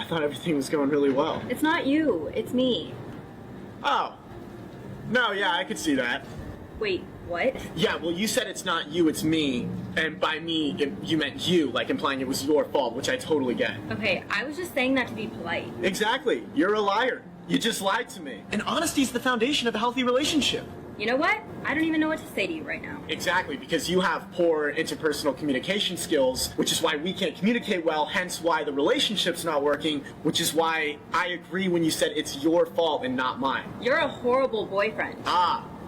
thought everything was going really well. It's not you, it's me. Oh. No, yeah, I could see that. Wait, what? Yeah, well, you said it's not you, it's me. And by me, you meant you, like implying it was your fault, which I totally get. Okay, I was just saying that to be polite. Exactly. You're a liar. You just lied to me. And honesty's the foundation of a healthy relationship. You know what? I don't even know what to say to you right now. Exactly, because you have poor interpersonal communication skills, which is why we can't communicate well, hence why the relationship's not working, which is why I agree when you said it's your fault and not mine. You're a horrible boyfriend.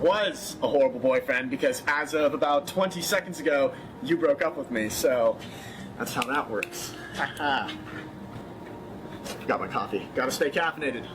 Was a horrible boyfriend, because as of about 20 seconds ago, you broke up with me, so that's how that works. Haha. Got my coffee. Gotta stay caffeinated.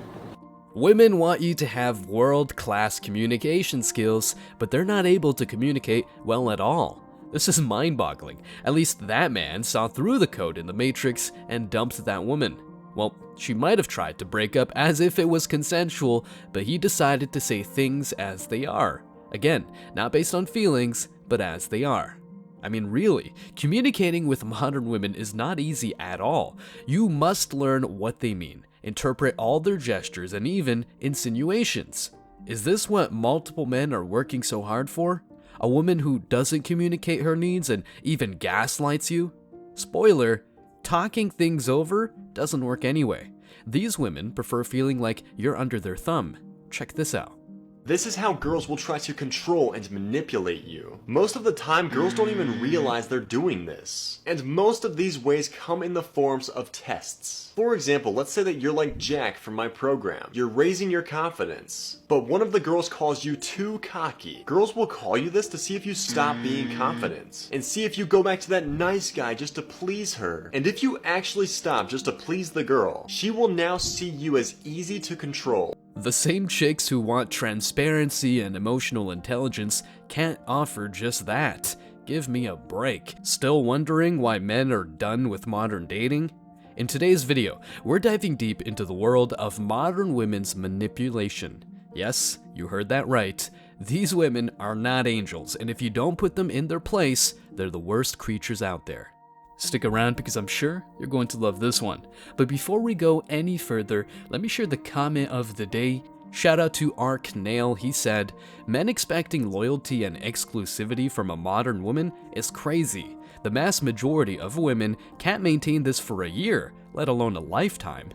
Women want you to have world-class communication skills, but they're not able to communicate well at all. This is mind-boggling. At least that man saw through the code in the Matrix and dumped that woman. Well, she might have tried to break up as if it was consensual, but he decided to say things as they are. Again, not based on feelings, but as they are. I mean, really, communicating with modern women is not easy at all. You must learn what they mean, interpret all their gestures, and even insinuations. Is this what multiple men are working so hard for? A woman who doesn't communicate her needs and even gaslights you? Spoiler, talking things over doesn't work anyway. These women prefer feeling like you're under their thumb. Check this out. This is how girls will try to control and manipulate you. Most of the time, girls don't even realize they're doing this. And most of these ways come in the forms of tests. For example, let's say that you're like Jack from my program. You're raising your confidence, but one of the girls calls you too cocky. Girls will call you this to see if you stop being confident, and see if you go back to that nice guy just to please her. And if you actually stop just to please the girl, she will now see you as easy to control. The same chicks who want transparency and emotional intelligence can't offer just that. Give me a break. Still wondering why men are done with modern dating? In today's video, we're diving deep into the world of modern women's manipulation. Yes, you heard that right. These women are not angels, and if you don't put them in their place, they're the worst creatures out there. Stick around because I'm sure you're going to love this one. But before we go any further, let me share the comment of the day. Shout out to Ark Nail. He said, "Men expecting loyalty and exclusivity from a modern woman is crazy. The mass majority of women can't maintain this for a year, let alone a lifetime."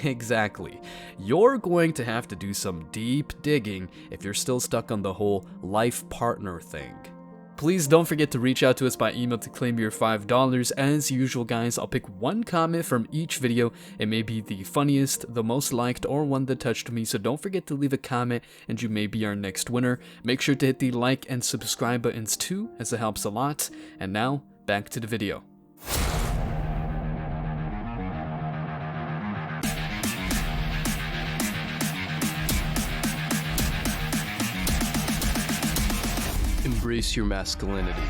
Exactly. You're going to have to do some deep digging if you're still stuck on the whole life partner thing. Please don't forget to reach out to us by email to claim your $5. As usual, guys, I'll pick one comment from each video. It may be the funniest, the most liked, or one that touched me, so don't forget to leave a comment and you may be our next winner. Make sure to hit the like and subscribe buttons too, as it helps a lot. And now, back to the video. Embrace your masculinity.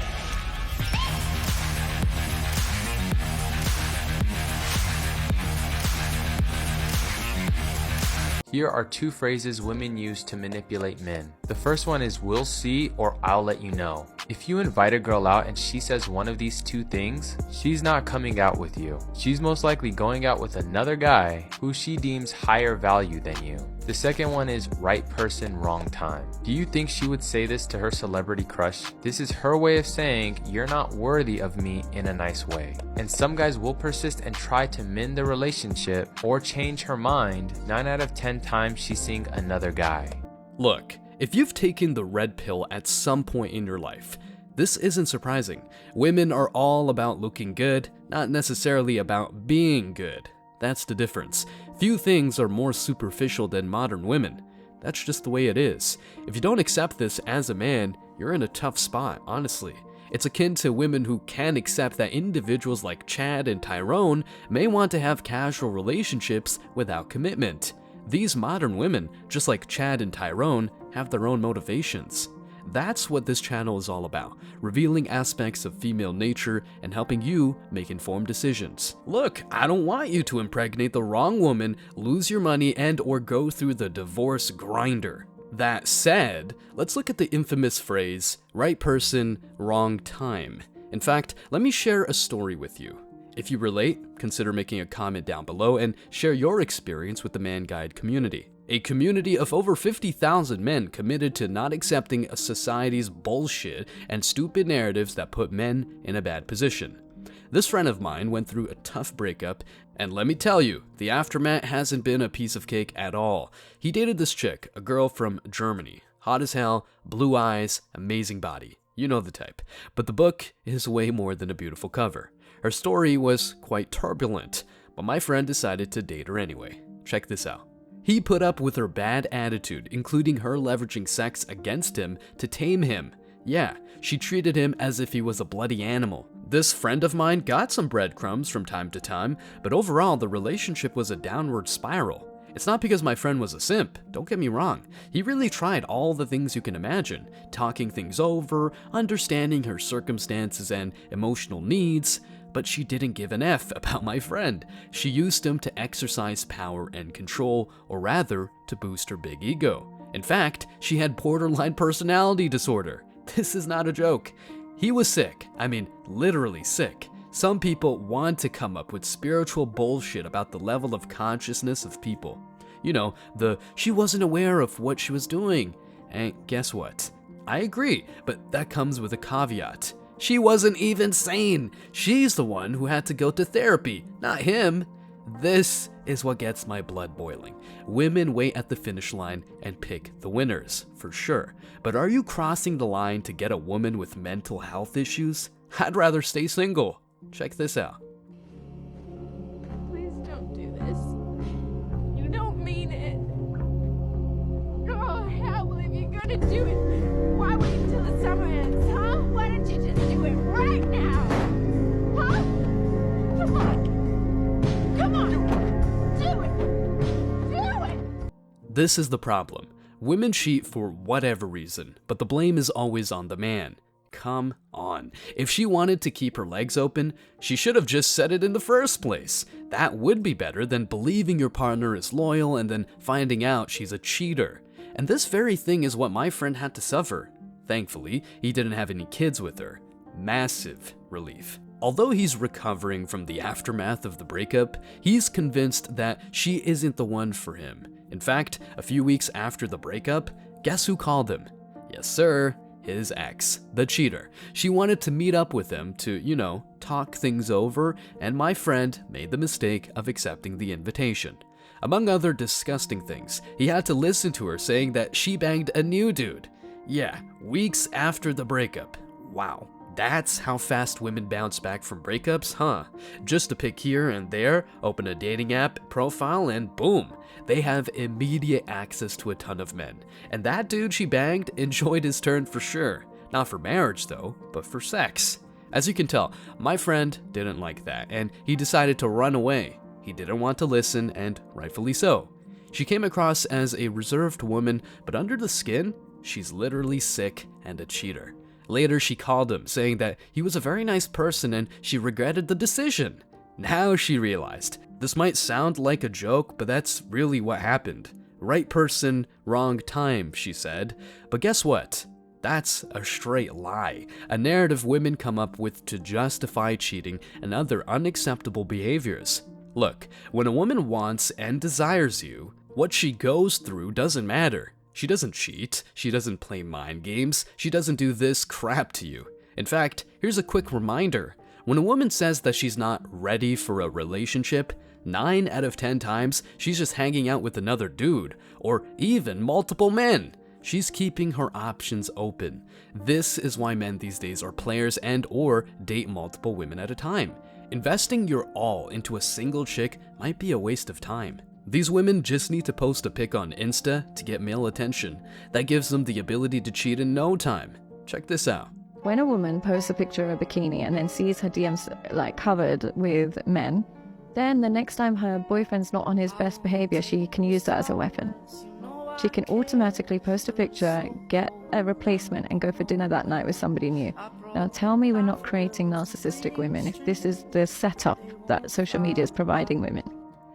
Here are two phrases women use to manipulate men. The first one is "we'll see" or "I'll let you know." If you invite a girl out and she says one of these two things, she's not coming out with you. She's most likely going out with another guy who she deems higher value than you. The second one is "right person, wrong time." Do you think she would say this to her celebrity crush? This is her way of saying, "You're not worthy of me," in a nice way. And some guys will persist and try to mend the relationship or change her mind. 9 out of 10 times she's seeing another guy. Look, if you've taken the red pill at some point in your life, this isn't surprising. Women are all about looking good, not necessarily about being good. That's the difference. Few things are more superficial than modern women. That's just the way it is. If you don't accept this as a man, you're in a tough spot, honestly. It's akin to women who can't accept that individuals like Chad and Tyrone may want to have casual relationships without commitment. These modern women, just like Chad and Tyrone, have their own motivations. That's what this channel is all about, revealing aspects of female nature and helping you make informed decisions. Look, I don't want you to impregnate the wrong woman, lose your money, and or go through the divorce grinder. That said, let's look at the infamous phrase, "right person, wrong time." In fact, let me share a story with you. If you relate, consider making a comment down below and share your experience with the Man Guide community. A community of over 50,000 men committed to not accepting a society's bullshit and stupid narratives that put men in a bad position. This friend of mine went through a tough breakup, and let me tell you, the aftermath hasn't been a piece of cake at all. He dated this chick, a girl from Germany. Hot as hell, blue eyes, amazing body. You know the type. But the book is way more than a beautiful cover. Her story was quite turbulent, but my friend decided to date her anyway. Check this out. He put up with her bad attitude, including her leveraging sex against him to tame him. Yeah, she treated him as if he was a bloody animal. This friend of mine got some breadcrumbs from time to time, but overall the relationship was a downward spiral. It's not because my friend was a simp, don't get me wrong. He really tried all the things you can imagine, talking things over, understanding her circumstances and emotional needs, but she didn't give an F about my friend. She used him to exercise power and control, or rather, to boost her big ego. In fact, she had borderline personality disorder. This is not a joke. He was sick. I mean, literally sick. Some people want to come up with spiritual bullshit about the level of consciousness of people. You know, she wasn't aware of what she was doing. And guess what? I agree, but that comes with a caveat. She wasn't even sane. She's the one who had to go to therapy, not him. This is what gets my blood boiling. Women wait at the finish line and pick the winners, for sure. But are you crossing the line to get a woman with mental health issues? I'd rather stay single. Check this out. Please don't do this. You don't mean it. Oh, hell, if you're gonna do it, why wait until the summer ends, huh? Why don't you just do it right now? Huh? Come on. Come on. Do it. Do it. This is the problem. Women cheat for whatever reason, but the blame is always on the man. Come on. If she wanted to keep her legs open, she should have just said it in the first place. That would be better than believing your partner is loyal and then finding out she's a cheater. And this very thing is what my friend had to suffer. Thankfully, he didn't have any kids with her. Massive relief. Although he's recovering from the aftermath of the breakup, he's convinced that she isn't the one for him. In fact, a few weeks after the breakup, guess who called him? Yes, sir. His ex, the cheater. She wanted to meet up with him to, talk things over, and my friend made the mistake of accepting the invitation. Among other disgusting things, he had to listen to her saying that she banged a new dude. Yeah, weeks after the breakup. Wow, that's how fast women bounce back from breakups, huh? Just to pick here and there, open a dating app profile, and boom, they have immediate access to a ton of men. And that dude she banged enjoyed his turn for sure. Not for marriage though, but for sex. As you can tell, my friend didn't like that, and he decided to run away. He didn't want to listen, and rightfully so. She came across as a reserved woman, but under the skin, she's literally sick and a cheater. Later, she called him, saying that he was a very nice person and she regretted the decision. Now she realized. This might sound like a joke, but that's really what happened. Right person, wrong time, she said. But guess what? That's a straight lie. A narrative women come up with to justify cheating and other unacceptable behaviors. Look, when a woman wants and desires you, what she goes through doesn't matter. She doesn't cheat, she doesn't play mind games, she doesn't do this crap to you. In fact, here's a quick reminder. When a woman says that she's not ready for a relationship, 9 out of 10 times she's just hanging out with another dude, or even multiple men. She's keeping her options open. This is why men these days are players and or date multiple women at a time. Investing your all into a single chick might be a waste of time. These women just need to post a pic on Insta to get male attention. That gives them the ability to cheat in no time. Check this out. When a woman posts a picture of a bikini and then sees her DMs covered with men, then the next time her boyfriend's not on his best behavior, she can use that as a weapon. She can automatically post a picture, get a replacement, and go for dinner that night with somebody new. Now tell me we're not creating narcissistic women if this is the setup that social media is providing women.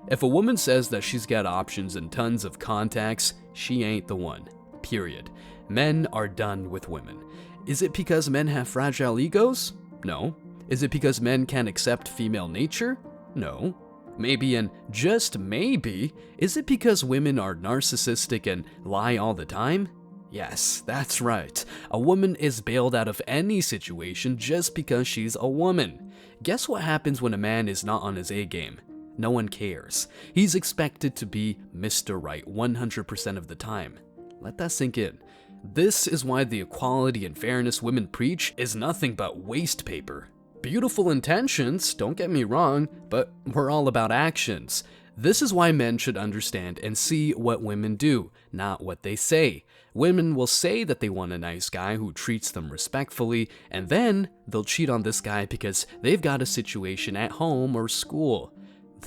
If a woman says that she's got options and tons of contacts, she ain't the one. Period. Men are done with women. Is it because men have fragile egos? No. Is it because men can't accept female nature? No. Maybe, and just maybe, is it because women are narcissistic and lie all the time? Yes, that's right. A woman is bailed out of any situation just because she's a woman. Guess what happens when a man is not on his A game? No one cares. He's expected to be Mr. Right 100% of the time. Let that sink in. This is why the equality and fairness women preach is nothing but waste paper. Beautiful intentions, don't get me wrong, but we're all about actions. This is why men should understand and see what women do, not what they say. Women will say that they want a nice guy who treats them respectfully, and then they'll cheat on this guy because they've got a situation at home or school.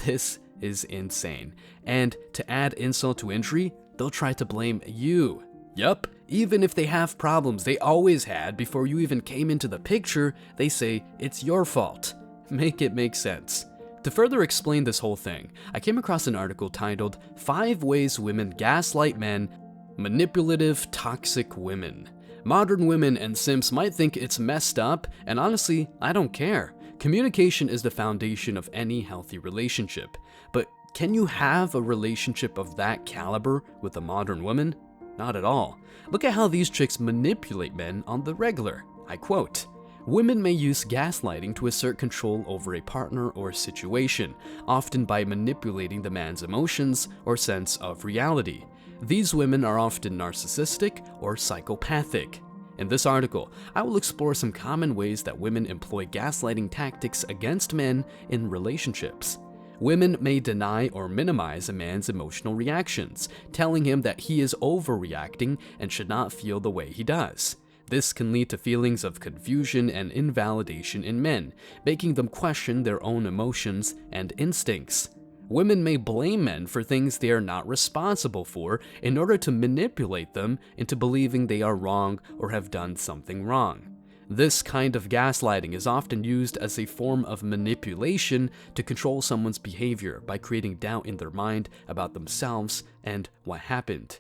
This is insane. And to add insult to injury, they'll try to blame you. Yup, even if they have problems they always had before you even came into the picture, they say it's your fault. Make it make sense. To further explain this whole thing, I came across an article titled 5 Ways Women Gaslight Men, Manipulative Toxic Women. Modern women and simps might think it's messed up, and honestly, I don't care. Communication is the foundation of any healthy relationship. But can you have a relationship of that caliber with a modern woman? Not at all. Look at how these chicks manipulate men on the regular. I quote, "Women may use gaslighting to assert control over a partner or situation, often by manipulating the man's emotions or sense of reality. These women are often narcissistic or psychopathic." In this article, I will explore some common ways that women employ gaslighting tactics against men in relationships. Women may deny or minimize a man's emotional reactions, telling him that he is overreacting and should not feel the way he does. This can lead to feelings of confusion and invalidation in men, making them question their own emotions and instincts. Women may blame men for things they are not responsible for in order to manipulate them into believing they are wrong or have done something wrong. This kind of gaslighting is often used as a form of manipulation to control someone's behavior by creating doubt in their mind about themselves and what happened.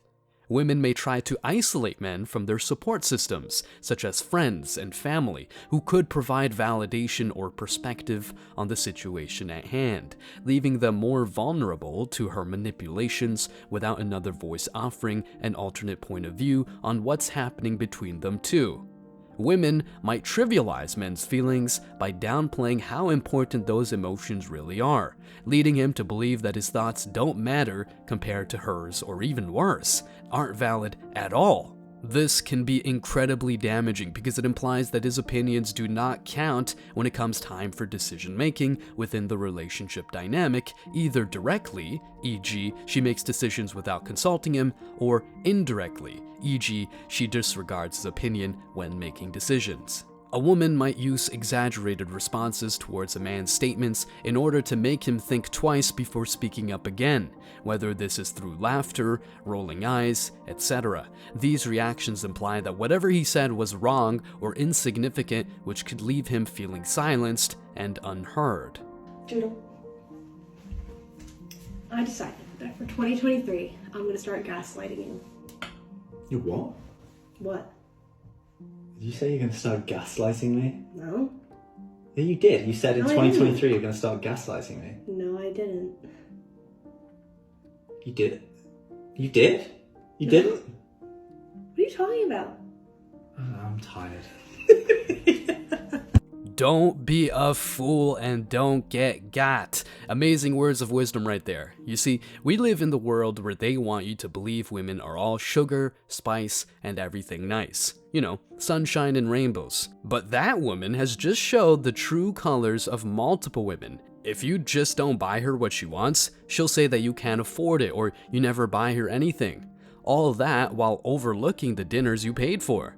Women may try to isolate men from their support systems, such as friends and family, who could provide validation or perspective on the situation at hand, leaving them more vulnerable to her manipulations without another voice offering an alternate point of view on what's happening between them two. Women might trivialize men's feelings by downplaying how important those emotions really are, leading him to believe that his thoughts don't matter compared to hers, or even worse, aren't valid at all. This can be incredibly damaging because it implies that his opinions do not count when it comes time for decision making within the relationship dynamic, either directly, e.g., she makes decisions without consulting him, or indirectly, e.g., she disregards his opinion when making decisions. A woman might use exaggerated responses towards a man's statements in order to make him think twice before speaking up again, whether this is through laughter, rolling eyes, etc. These reactions imply that whatever he said was wrong or insignificant, which could leave him feeling silenced and unheard. Doodle, I decided that for 2023, I'm going to start gaslighting you. You what? What? Did you say you're going to start gaslighting me? No. Yeah, you did. You said in No, I 2023 you're going to start gaslighting me. No, I didn't. You did. You did? You didn't? What are you talking about? I don't know, I'm tired. Don't be a fool and don't get got. Amazing words of wisdom right there. You see, we live in the world where they want you to believe women are all sugar, spice, and everything nice. You know, sunshine and rainbows. But that woman has just showed the true colors of multiple women. If you just don't buy her what she wants, she'll say that you can't afford it or you never buy her anything. All that while overlooking the dinners you paid for.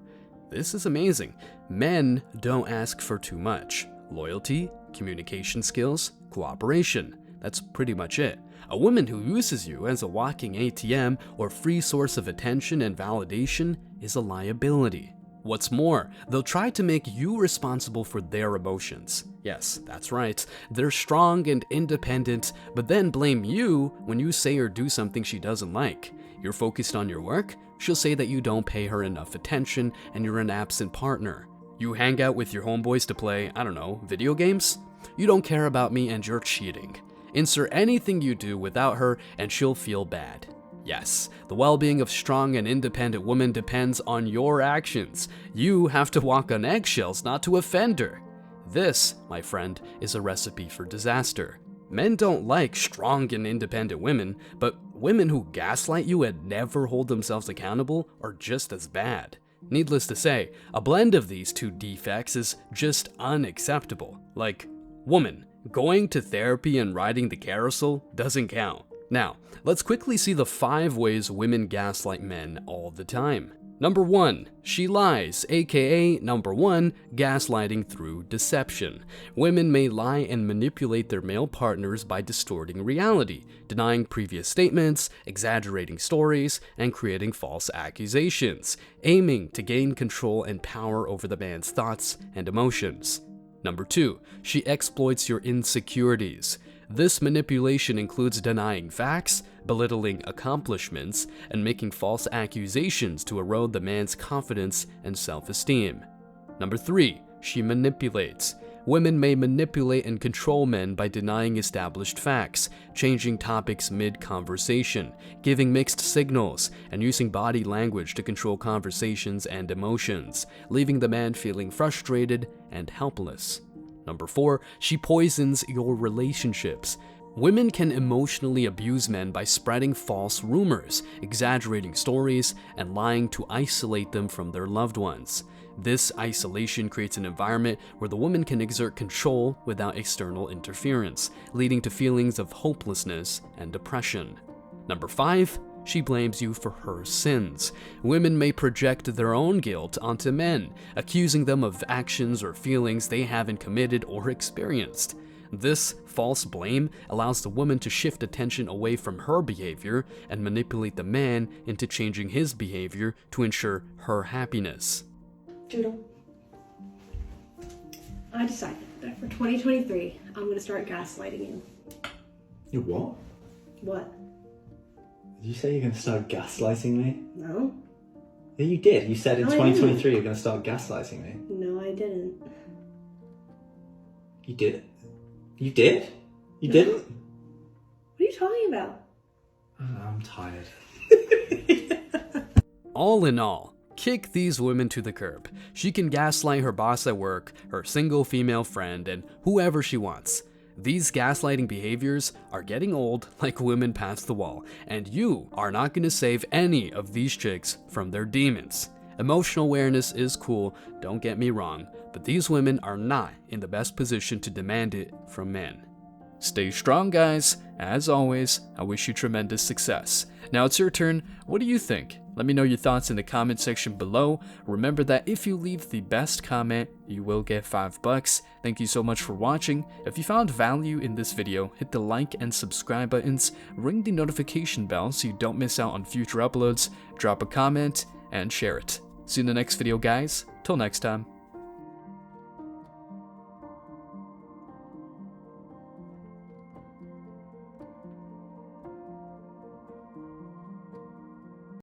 This is amazing. Men don't ask for too much. Loyalty, communication skills, cooperation. That's pretty much it. A woman who uses you as a walking ATM or free source of attention and validation is a liability. What's more, they'll try to make you responsible for their emotions. Yes, that's right. They're strong and independent, but then blame you when you say or do something she doesn't like. You're focused on your work, she'll say that you don't pay her enough attention and you're an absent partner. You hang out with your homeboys to play, I don't know, video games? You don't care about me and you're cheating. Insert anything you do without her and she'll feel bad. Yes, the well-being of strong and independent women depends on your actions. You have to walk on eggshells not to offend her. This, my friend, is a recipe for disaster. Men don't like strong and independent women, but women who gaslight you and never hold themselves accountable are just as bad. Needless to say, a blend of these two defects is just unacceptable. Like, woman, going to therapy and riding the carousel doesn't count. Now, let's quickly see the 5 ways women gaslight men all the time. Number 1, she lies, aka number 1, gaslighting through deception. Women may lie and manipulate their male partners by distorting reality, denying previous statements, exaggerating stories, and creating false accusations, aiming to gain control and power over the man's thoughts and emotions. Number 2, she exploits your insecurities. This manipulation includes denying facts, belittling accomplishments, and making false accusations to erode the man's confidence and self-esteem. Number 3, she manipulates. Women may manipulate and control men by denying established facts, changing topics mid-conversation, giving mixed signals, and using body language to control conversations and emotions, leaving the man feeling frustrated and helpless. Number 4, she poisons your relationships. Women can emotionally abuse men by spreading false rumors, exaggerating stories, and lying to isolate them from their loved ones. This isolation creates an environment where the woman can exert control without external interference, leading to feelings of hopelessness and depression. Number 5, she blames you for her sins. Women may project their own guilt onto men, accusing them of actions or feelings they haven't committed or experienced. This false blame allows the woman to shift attention away from her behavior and manipulate the man into changing his behavior to ensure her happiness. Doodle. I decided that for 2023, I'm going to start gaslighting you. You what? What? Did you say you're going to start gaslighting me? No. Yeah, you did. You said in No, I didn't. 2023 you're going to start gaslighting me. No, I didn't. You did? You did? You No. didn't? What are you talking about? I'm tired. All in all, kick these women to the curb. She can gaslight her boss at work, her single female friend, and whoever she wants. These gaslighting behaviors are getting old like women past the wall, and you are not going to save any of these chicks from their demons. Emotional awareness is cool, don't get me wrong, but these women are not in the best position to demand it from men. Stay strong, guys. As always, I wish you tremendous success. Now it's your turn. What do you think? Let me know your thoughts in the comment section below. Remember that if you leave the best comment, you will get $5. Thank you so much for watching. If you found value in this video, hit the like and subscribe buttons, ring the notification bell so you don't miss out on future uploads, drop a comment, and share it. See you in the next video, guys. Till next time.